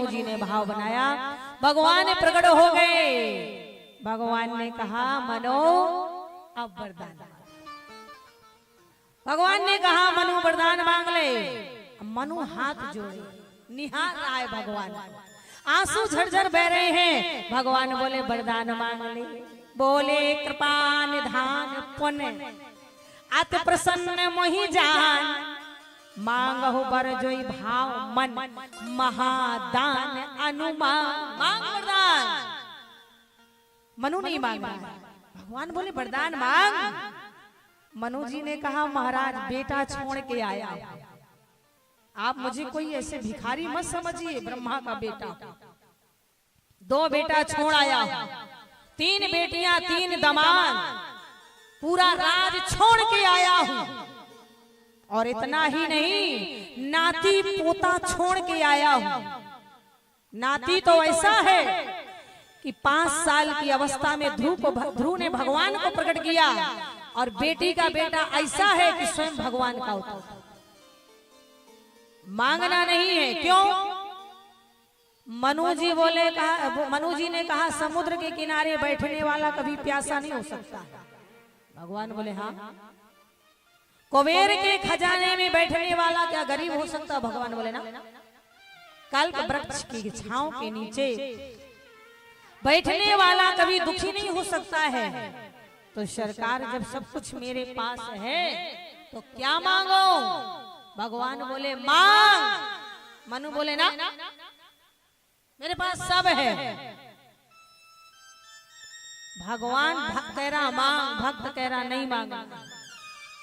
जी ने भाव बनाया, भगवान प्रकट हो गए। भगवान ने कहा मनो अब वरदान। भगवान ने कहा मनु वरदान मांग ले। मनु हाथ जोड़े निहार रहा है भगवान, आंसू झरझर बह रहे हैं। भगवान बोले वरदान मांग ले। बोले कृपा निधान पुण्य अति प्रसन्न मोहि जान, मांगहु बर जोई भाव मन महादान अनुमान। मांग वरदान। मनु नहीं मांग रहा, भगवान बोले वरदान मांग। मनु जी ने कहा महाराज बेटा छोड़ के आया, आप मुझे कोई ऐसे भिखारी मत समझिए। ब्रह्मा का बेटा, 2 बेटा छोड़ आया, 3 बेटियां 3 दामाद, पूरा राज छोड़ के आया हूं। और इतना ही नहीं, नाती पोता छोड़ के आया हूं। नाती तो ऐसा है कि 5 साल की अवस्था में ध्रुव ने भगवान को प्रकट किया, और बेटी का बेटा ऐसा है कि स्वयं भगवान का अवतार। मांगना नहीं है, क्यों? मनु जी ने कहा समुद्र के किनारे बैठने वाला कभी प्यासा नहीं हो सकता। भगवान बोले हाँ। कुबेर के खजाने में बैठने वाला क्या गरीब हो सकता? भगवान बोले ना। कल्प वृक्ष की छांव के नीचे बैठने वाला कभी दुखी नहीं हो सकता है। तो सरकार जब सब कुछ मेरे पास है तो क्या मांगो? भगवान बोले मांग। मनु बोले ना मेरे पास सब है। भगवान कह रहा मांग, भक्त कह रहा नहीं मांगा।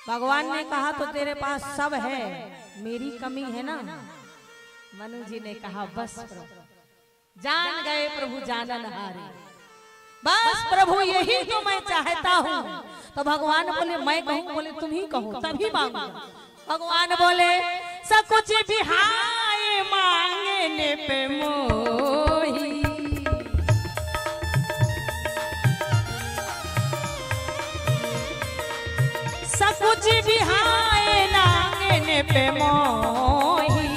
भगवान ने कहा तो तेरे पास सब है, मेरी कमी है ना। मनु जी ने कहा बस प्रभु जान गए, प्रभु जानन हारे। बस प्रभु यही तो मैं चाहता हूँ। तो भगवान बोले मैं कहूँ? बोले तुम ही कहो तभी मांगो। भगवान बोले सब कुछ बिहाए मांगने पे मोही, सब कुछ बिहाए मांगने पे मोही,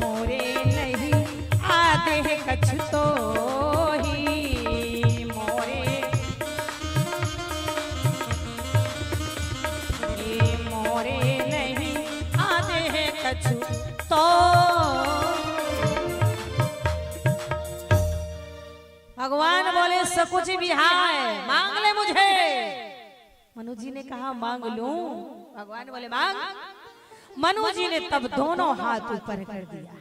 मोरे नहीं आधे कछ तो ही, मोरे नहीं आधे कछ तो। भगवान बोले सब कुछ बिहाए मांग ले मुझे। मनु जी ने कहा मांग लूं। भगवान बोले मांग। मनु जी ने तब दोनों हाथ ऊपर कर दिया।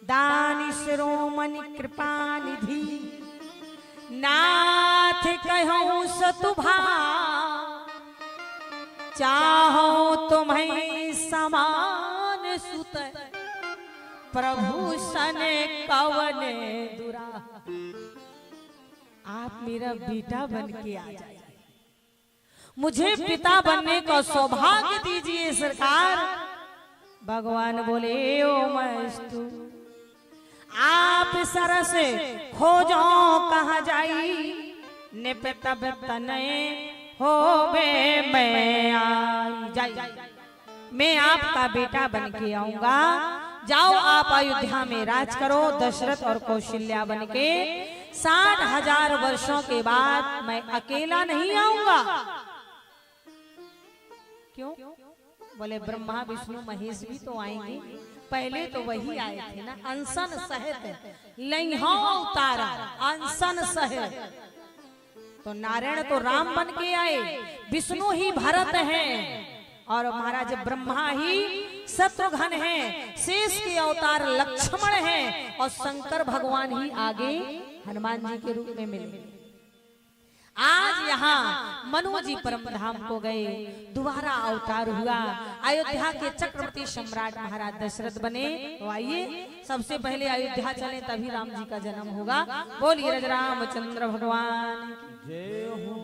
दानी शिरोमणि कृपा निधि नाथ कहूं सतुभा, चाहो तुम्हें समान सुत प्रभु सन कवन दुरा। आप मेरा बेटा बन के आ जाइए, मुझे पिता बनने का सौभाग्य दीजिए सरकार। भगवान बोले ओ मस्तु आप सरस खोजो कहाँ जाई, निपत तनय होबे मैं आई जाई। मैं आपका बेटा बन के आऊंगा, जाओ आप अयोध्या में राज करो। दशरथ और कौशल्या बन के 60,000 वर्षों के बाद मैं अकेला नहीं आऊंगा। क्यों? बोले ब्रह्मा विष्णु महेश भी तो आएंगे, पहले तो वही आए थे ना। अनशन सहित लइहो उतारा, अनशन सहित। तो नारायण तो राम बन के आए, विष्णु ही भरत हैं, और महाराज ब्रह्मा ही शत्रुघ्न हैं, शेष के अवतार लक्ष्मण हैं, और शंकर भगवान ही आगे हनुमान जी के रूप में मिले। आज यहाँ मनु जी परम धाम को गए, दोबारा अवतार हुआ, अयोध्या के चक्रवर्ती सम्राट महाराज दशरथ बने। तो आइए सबसे पहले अयोध्या चले, तभी राम जी का जन्म होगा। बोलिए रामचंद्र भगवान की जय हो।